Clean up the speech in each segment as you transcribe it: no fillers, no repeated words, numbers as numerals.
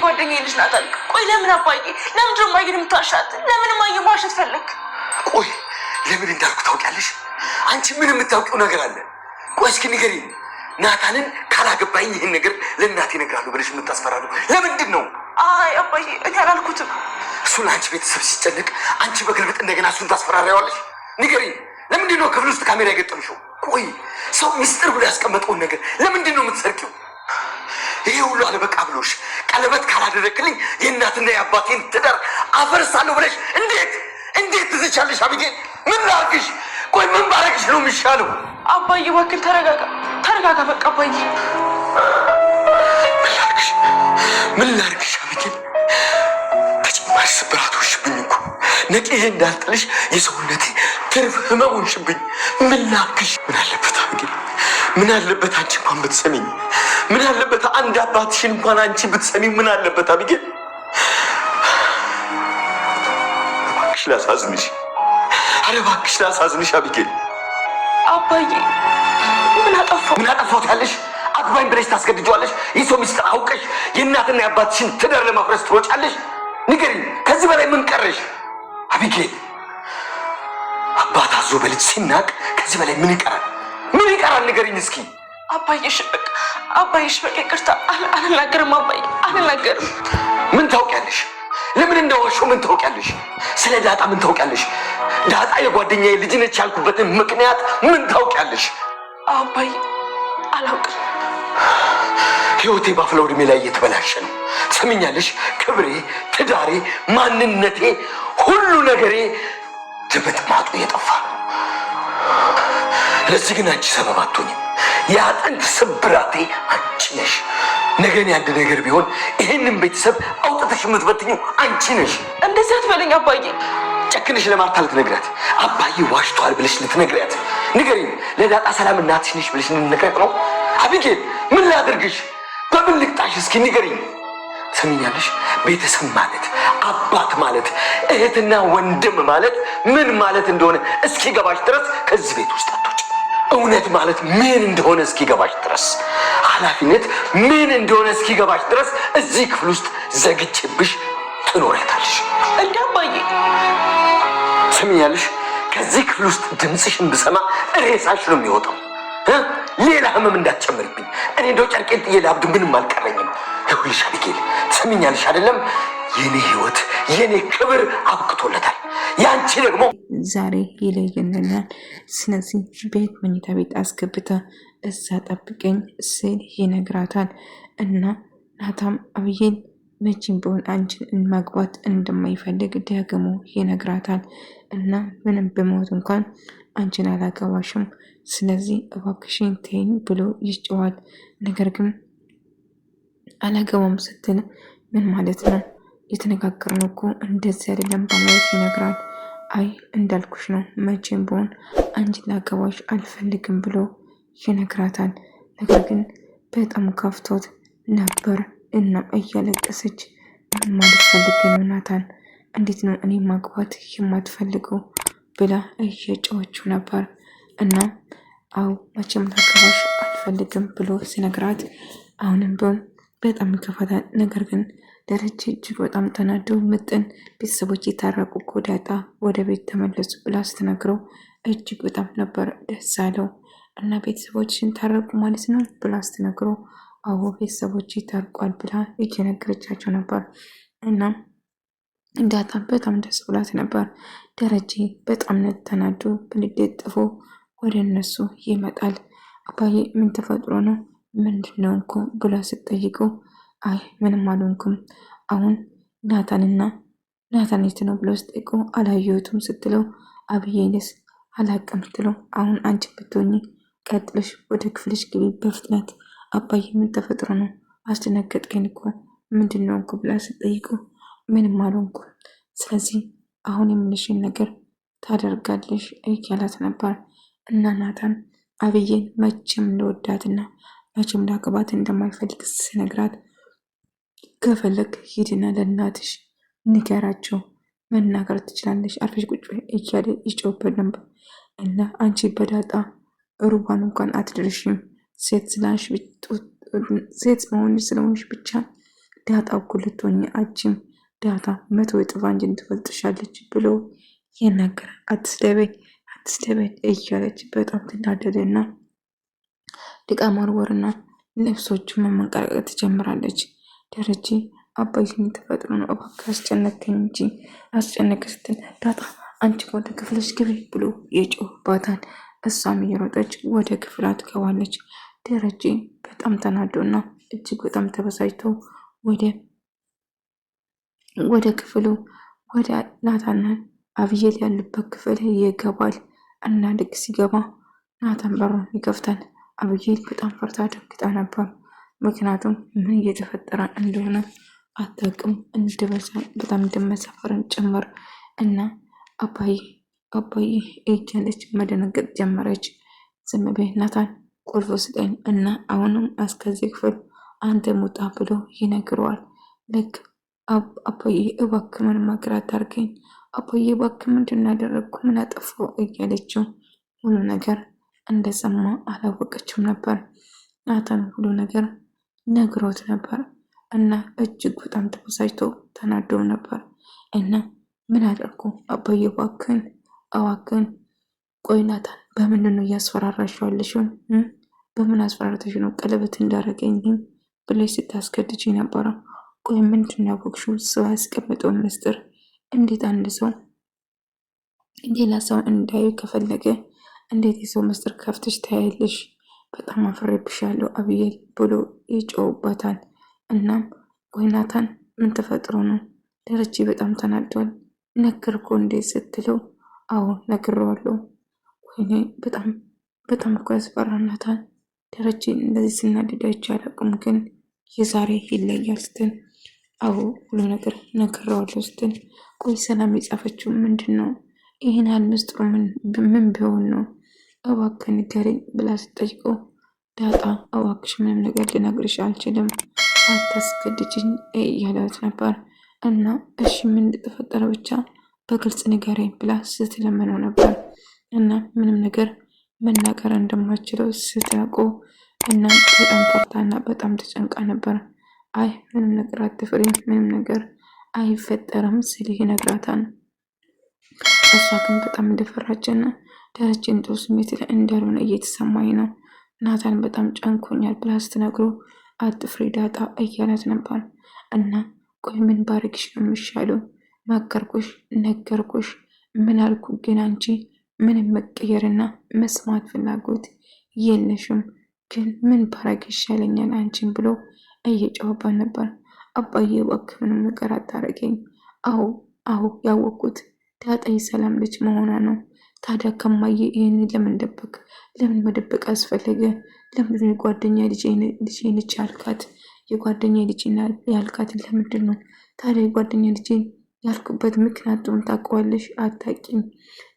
ጓደኛዬ ልጅ ናት አልክ። ቆይ ለምን አባዬ? ለምንድን ነው እማዬን የምታሻት? ለምን እማዬን ማሸት ፈለክ? ቆይ ለምን እንዳልኩ ታውቂያለሽ? አንቺ ምን የምታውቂው ነገር አለ? ቆይ እስኪ ንገሪኝ። ናታንን ካላገባኝ ይህን ነገር ለእናቴ እነግራለሁ ብለሽ የምታስፈራሪው ለምንድን ነው? አይ አባዬ እኔ አላልኩትም። እሱ ለአንቺ ቤተሰብ ሲጨንቅ አንቺ በግልብጥ እንደገና እሱን ታስፈራሪዋለሽ? ንገሪኝ፣ ለምንድን ነው ክፍል ውስጥ ካሜራ የገጠምሽው? ቆይ ሰው ሚስጥር ብሎ ያስቀመጠውን ነገር ለምንድን ነው የምትሰርቂው? ይሄ ሁሉ አለበቃ ብሎሽ ቀለበት ካላደረክልኝ የእናትና የአባቴን ትዳር አፈርሳለሁ ብለሽ እንዴት ትዝቻለሽ? አቢጌል ምን ላድርግሽ? ቆይ ምን ባረግሽ ነው የሚሻለው? አባዬ እባክህ ተረጋጋ በቃ አባዬ። ምን ላድርግሽ አቢጌል? ተጨማሪ ስብራት ሆንሽብኝ እኮ ነቅዬ እንዳልጥልሽ የሰውነቴ ትርፍ ህመም ሆንሽብኝ። ምን ላድርግሽ? ምን አለበት አቢጌል፣ ምን አለበት አንቺ እንኳን ብትሰሚኝ? ምን አለበት አንድ አባትሽን እንኳን አንቺ ብትሰሚኝ? ምን አለበት አቢጌል? እባክሽ ላሳዝንሽ፣ ኧረ እባክሽ ላሳዝንሽ አቢጌል። አባዬ ምን አጠፋሁ ያለሽ? አግባኝ ብለሽ ታስገድጇለሽ? የሰው ሚስጥር አውቀሽ የእናትና የአባትሽን ትዳር ለማፍረስ ትሮጫለሽ? ንገሪኝ፣ ከዚህ በላይ ምን ቀረሽ አቢጌል? አባት አዞ በልጅ ሲናቅ ከዚህ በላይ ምን ይቀራል? ምን ይቀራል? ንገሪኝ እስኪ። አባዬሽ በቃ ይቅርታ፣ አልናገርም አባዬ፣ አልናገርም። ምን ታውቂያለሽ? ለምን እንደዋሸሁ ምን ታውቂያለሽ? ስለ ዳጣ ምን ታውቂያለሽ? ዳጣ የጓደኛዬ ልጅ ነች ያልኩበትን ምክንያት ምን ታውቂያለሽ? አባዬ አላውቅም። ህይወቴ ባፍላ ዕድሜ ላይ እየተበላሸ ነው። ትሰሚኛለሽ? ክብሬ፣ ትዳሬ፣ ማንነቴ፣ ሁሉ ነገሬ ድምጥማጡ እየጠፋ ነው። ለዚህ ግን አንቺ ሰበብ አትሆኝም። የአጥንት ስብራቴ አንቺ ነሽ። ነገን ያንድ ነገር ቢሆን ይህንን ቤተሰብ አውጥተሽ የምትበትኙ አንቺ ነሽ። እንደዚህ አትበለኝ አባዬ። ጨክንሽ ለማርታ ልትነግሪያት፣ አባዬ ዋሽቷል ብለሽ ልትነግሪያት። ንገሪኝ፣ ለዳጣ ሰላም እናትሽ ነሽ ብለሽ ልንነግሪያት ነው? አቢጌል ምን ላድርግሽ? በምን ልቅጣሽ? እስኪ ንገሪኝ። ሰሚኛለሽ? ቤተሰብ ማለት አባት ማለት እህትና ወንድም ማለት ምን ማለት እንደሆነ እስኪገባሽ ድረስ ከዚህ ቤት ውስጥ አትወጪ። እውነት ማለት ምን እንደሆነ እስኪገባሽ ድረስ፣ ኃላፊነት ምን እንደሆነ እስኪገባሽ ድረስ እዚህ ክፍል ውስጥ ዘግቼብሽ ትኖሪያታለሽ። እንደ አባዬ ሰሚኛለሽ? ከዚህ ክፍል ውስጥ ድምፅሽን ብሰማ ሬሳሽ ነው የሚወጣው። ሌላ ህመም እንዳትጨምርብኝ። እኔ እንደው ጨርቄን ጥዬ ላብድ ምንም አልቀረኝም። ይኸውልሽ አቢጌል፣ ትሰሚኛለሽ አይደለም? የኔ ህይወት የኔ ክብር አብቅቶለታል። ያንቺ ደግሞ ዛሬ ይለየልናል። ስለዚህ ቤት መኝታ ቤት አስገብታ እዛ ጠብቀኝ ስል ይነግራታል። እና ናታም አብዬን መቼም ቢሆን አንቺን ማግባት እንደማይፈልግ ደግሞ ይነግራታል። እና ምንም በሞት እንኳን አንቺን አላገባሽም፣ ስለዚህ እባክሽን ተይኝ ብሎ ይጨዋል። ነገር ግን አላገባም ስትል ምን ማለት ነው? የተነጋገርነው እኮ እንደዚህ አይደለም በማለት ይነግራል። አይ እንዳልኩሽ ነው፣ መቼም ቢሆን አንቺን ላገባሽ አልፈልግም ብሎ ይነግራታል። ነገር ግን በጣም ከፍቶት ነበር እና እያለቀሰች ምን ማለት ፈልጌ ነው ናታን፣ እንዴት ነው እኔ ማግባት የማትፈልገው ብላ እየጮኸችው ነበር። እና አው መቼም ላገባሽ አልፈልግም ብሎ ሲነግራት አሁንም ቢሆን በጣም ይከፋታል። ነገር ግን ደረጀ እጅግ በጣም ተናዶ ምጥን ቤተሰቦች የታረቁ እኮ ዳጣ ወደ ቤት ተመለሱ ብላ ስትነግረው እጅግ በጣም ነበር ደስ አለው። እና ቤተሰቦችን ታረቁ ማለት ነው ብላ ስትነግረው አዎ ቤተሰቦች ታርቋል ብላ እየነገረቻቸው ነበር። እና ዳጣ በጣም ደስ ብላት ነበር። ደረጀ በጣም ተናዶ በንዴት ጥፎ ወደ እነሱ ይመጣል። አባዬ ምን ተፈጥሮ ነው? ምንድነው እኮ ብላ ስትጠይቀው አይ ምንም አልሆንኩም፣ አሁን ናታን የት ነው ብሎ ስጠይቀው አላየሁትም ስትለው አብዬንስ አላቅም ስትለው አሁን አንቺ ብትሆኚ ቀጥለሽ ወደ ክፍልሽ ግቢ በፍጥነት። አባዬ ምን ተፈጥሮ ነው? አስደነገጥከኝ እኮ ምንድነው እኮ ብላ ስትጠይቀው ምንም አልሆንኩም፣ ስለዚህ አሁን የምልሽን ነገር ታደርጋለሽ እያላት ነበር። እና ናታን አብዬን መቼም እንደወዳትና መቼም ላገባት እንደማይፈልግ ሲነግራት ከፈለግ ሂድና ለእናትሽ ንገራቸው፣ መናገር ትችላለሽ፣ አርፈሽ ቁጭ እያለ ይጮህበት ነበር። እና አንቺ በዳጣ ሩባን እንኳን አትደርሽም፣ ሴት መሆንሽ ስለሆንሽ ብቻ ዳጣ እኮ ልትሆኚ አችም ዳታ 100 እጥፍ አንቺን ትበልጥሻለች ብሎ ይናገራል። አትስደበኝ አትስደበኝ እያለች በጣም ትናደደና ድቃ ማርወርና ልብሶቹን መመንቀረቀር ትጀምራለች። ደረጀ አባዬ ተፈጥሮ ነው እባክህ አስጨነቀኝ እንጂ አስጨነቀ ስትል ዳጣ አንቺ ወደ ክፍልሽ ግቢ ብሎ ይጮህባታል። እሷም እየሮጠች ወደ ክፍሏ ትገባለች። ደረጀ በጣም ተናዶና እጅግ በጣም ተበሳጭቶ ወደ ክፍሉ ወደ ናታና አብዬል ያሉበት ክፍል ይገባል እና ልክ ሲገባ ናታን በሩን ይከፍታል። አብዬል በጣም ፈርታ ደንግጣ ነበር። ምክንያቱም ምን እየተፈጠረ እንደሆነ አታውቅም። በጣም እንደመሰፈርን ጭምር እና አባዬ አባዬ እያለች መደነገጥ ጀመረች። ዝም በይ ናታን ቁልፍ ስጠኝ እና አሁንም እስከዚህ ክፍል አንተ ሙጣ ብሎ ይነግረዋል። ልክ አባዬ እባክህ ምን ማግራ አታርገኝ አባዬ እባክህ ምንድን ያደረግኩ ምን አጠፋው እያለችው ሁሉ ነገር እንደሰማ አላወቀችም ነበር። ናታን ሁሉ ነገር ነግሮት ነበር እና እጅግ በጣም ተበሳጭቶ ተናደው ነበር እና ምን አደረኩ አባዬ እባክህን ቆይ ናታን በምንድን ነው እያስፈራራሻለሽው? በምን አስፈራርተሽ ነው ቀለበት እንዳረገኝ ብለሽ ስታስገድጂ ነበረ? ቆይ ምንድን ያወቅሽው? ሰው ያስቀምጠው ምስጢር እንዴት አንድ ሰው ሌላ ሰው እንዳዩ ከፈለገ እንዴት የሰው ምስጢር ከፍተሽ ታያለሽ? በጣም አፍሬብሻለሁ አብዬል ብሎ ይጮውባታል። እናም ቆይ ናታን ምን ተፈጥሮ ነው? ደረጀ በጣም ተናዷል። ነገርኩ እንዴት ስትለው አዎ ነግሬዋለሁ። ወይኔ በጣም እኮ ያስፈራል ናታን። ደረጀ እንደዚህ ስናደድ አይቼ አላውቅም፣ ግን የዛሬ ይለያል ስትል አዎ ሁሉ ነገር ነግሬዋለሁ ስትል ቆይ ሰላም የጻፈችው ምንድን ነው? ይህን ያህል ምስጢሩ ምን ቢሆን ነው? እባክህ ንገረኝ ብላ ስትጠይቀው ዳጣ እባክሽ ምንም ነገር ልነግርሽ አልችልም አታስገድጅኝ እያለት ነበር። እና እሺ ምን እንደተፈጠረ ብቻ በግልጽ ንገረኝ ብላ ስትለምነው ነበር። እና ምንም ነገር መናገር እንደማችለው ስትነቁ እና በጣም ፈርታና በጣም ተጨንቃ ነበር። አይ ምንም ነገር አትፍሪ፣ ምንም ነገር አይፈጠርም ሲል ይነግራታል። እሷ ግን በጣም እንደፈራችና ደረጀን ጥሩ ስሜት እንዳልሆነ እየተሰማኝ ነው፣ ናታን በጣም ጨንኮኛል ብላ ስትነግሮ አትፍሪ ዳጣ እያላት ነበር። እና ቆይ ምን ባረግሽ ነው የሚሻለው? መከርኩሽ፣ ነገርኩሽ፣ ምን አልኩ? ግን አንቺ ምንም መቀየርና መስማት ፍላጎት የለሽም። ግን ምን ባረግ ይሻለኛል አንቺን ብሎ እየጨዋባን ነበር። አባዬ እባክህ ምንም ነገር አታረገኝ። አዎ ያወቅኩት ዳጣ የሰላም ልጅ መሆኗ ነው። ታዲያ ከማየ ይህን ለምን መደበቅ አስፈለገ? ለምን የጓደኛ ልጅ ነች ያልካት? የጓደኛ ልጅ ያልካት ለምንድን ነው? ታዲያ የጓደኛ ልጅ ያልኩበት ምክንያቱም ታውቀዋለሽ? አታውቂም?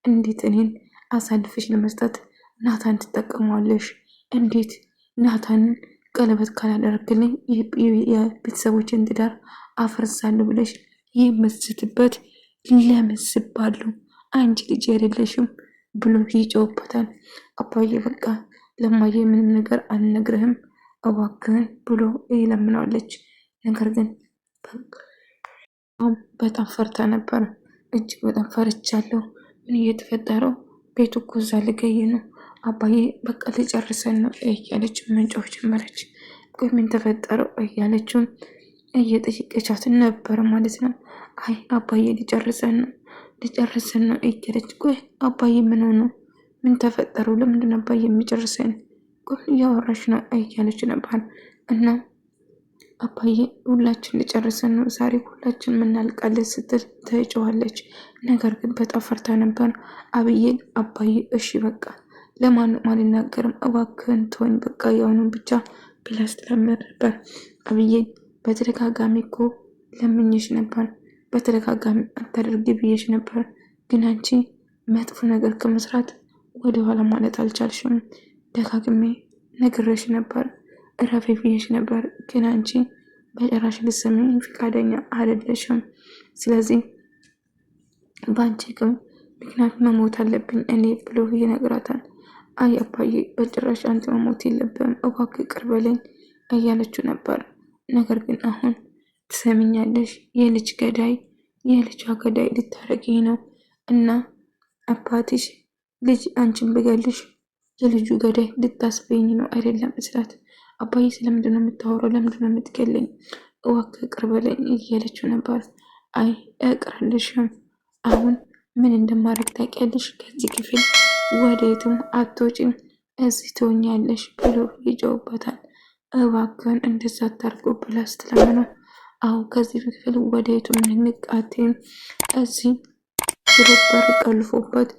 እንዴት እኔን አሳልፈሽ ለመስጠት ናታን ትጠቀሟለሽ? እንዴት ናታንን ቀለበት ካላደረግልኝ የቤተሰቦችን ትዳር አፈርሳለሁ ብለሽ የምትስትበት ለምን ስባሉ አንቺ ልጅ አይደለሽም ብሎ ይጮውበታል። አባዬ በቃ ለማየ ምንም ነገር አልነግርህም እባክህን ብሎ ይለምናለች። ነገር ግን በጣም ፈርታ ነበር። እጅግ በጣም ፈርቻለሁ። ምን እየተፈጠረው? ቤቱ እኮ እዛ ልገይ ነው አባዬ በቃ ልጨርሰን ነው እያለች መንጫው ጀመረች። ቆይ ምን ተፈጠረው እያለችው እየጠየቀቻት ነበር ማለት ነው። አይ አባዬ ልጨርሰን ነው እያለች ቆይ አባዬ ምን ሆኖ ምን ተፈጠረው? ለምንድን ነው አባዬ የሚጨርሰን? ቆይ እያወራሽ ነው እያለች ነበር። እና አባዬ ሁላችን ልጨርሰን ነው ዛሬ ሁላችን ምናልቃለን ስትል ተጨዋለች። ነገር ግን በጣም ፈርታ ነበር። አብዬን አባዬ እሺ በቃ ለማንም አልናገርም እባክህን ተወኝ በቃ ያውኑን ብቻ ብላ ስትለምር ነበር። አብዬን በተደጋጋሚ እኮ ለምኝሽ ነበር፣ በተደጋጋሚ አታደርጊ ብዬሽ ነበር፣ ግን አንቺ መጥፎ ነገር ከመስራት ወደኋላ ማለት አልቻልሽም። ደጋግሜ ነግሬሽ ነበር፣ እረፊ ብዬሽ ነበር፣ ግን አንቺ በጭራሽ ልትሰሚኝ ፈቃደኛ አይደለሽም። ስለዚህ በአንቺ ግን ምክንያት መሞት አለብኝ እኔ ብሎ ይነግራታል። አይ አባዬ በጭራሽ አንተ መሞት የለብህም እባክህ ይቅር በለኝ እያለችው ነበር። ነገር ግን አሁን ትሰምኛለሽ? የልጅ ገዳይ የልጇ ገዳይ ልታረጊኝ ነው እና አባትሽ ልጅ አንቺን ብገልሽ የልጁ ገዳይ ልታስበኝ ነው አይደለም እስላት። አባዬ ስለምንድን ነው የምታወራው? ለምንድን ነው የምትገለኝ? እባክህ ቅር በለኝ እያለችው ነበር። አይ እቅርልሽም፣ አሁን ምን እንደማድረግ ታውቂያለሽ? ከዚህ ክፍል ወዴትም አትወጪም፣ እዚህ ትሆኛለሽ ብሎ ይጨውበታል። እባክህን እንደዛ አታርጎ ብላ ስትለምነው፣ አሁ ከዚህ ክፍል ወዴትም ንቃቴም እዚህ ብሎ በር ቀልፎበት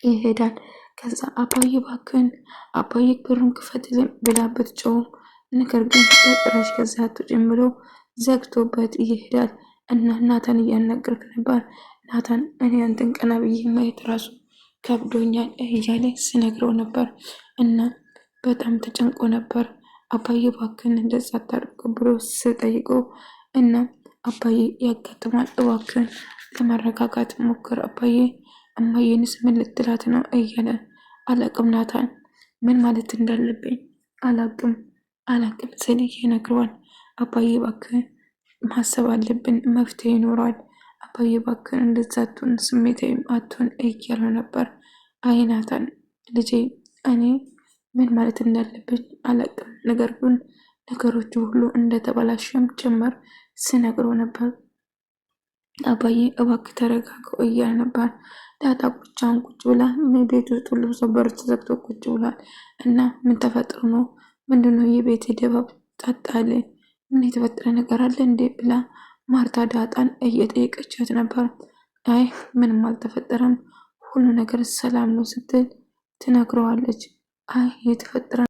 ይሄዳል። ከዛ አባዬ እባክህን አባዬ በሩን ክፈትልኝ ብላ ብትጮውም ነገር ግን በጭራሽ ከዛ አትወጪም ብሎ ዘግቶበት ይሄዳል። እና ናታን እያናገርክ ነበር። ናታን እኔ አንተን ቀና ብዬ ማየት ራሱ ከብዶኛል እያለ ሲነግረው ነበር እና በጣም ተጨንቆ ነበር። አባዬ እባክህን እንደዛ አታድርግ ብሎ ስጠይቀው እና አባዬ ያጋጥማል፣ እባክህን ለመረጋጋት ሞክር አባዬ፣ እማዬንስ ምን ልትላት ነው እያለ አላቅም ናታን ምን ማለት እንዳለብኝ አላቅም ስል ይነግረዋል። አባዬ እባክህን ማሰብ አለብን፣ መፍትሄ ይኖረዋል። አባዬ እባክህን እንደዛ አትሁን፣ ስሜታዊም አትሁን እያለው ነበር። አይ ናታን ልጄ እኔ ምን ማለት እንዳለብኝ አላቅም፣ ነገር ግን ነገሮቹ ሁሉ እንደተበላሸም ጭምር ስነግረው ነበር። አባዬ እባክህ ተረጋጋው እያለ ነበር። ዳጣ ቁጫን ቁጭ ብላ ቤት ውስጥ ሁሉ ሰው በር ተዘግቶ ቁጭ ብሏል። እና ምን ተፈጥሮ ነው? ምንድነው የቤት ድባብ ጣጣለ? ምን የተፈጠረ ነገር አለ እንዴ ብላ ማርታ ዳጣን እየጠየቀቻት ነበር። አይ ምንም አልተፈጠረም፣ ሁሉ ነገር ሰላም ነው ስትል ትነግረዋለች። አይ የተፈጠረ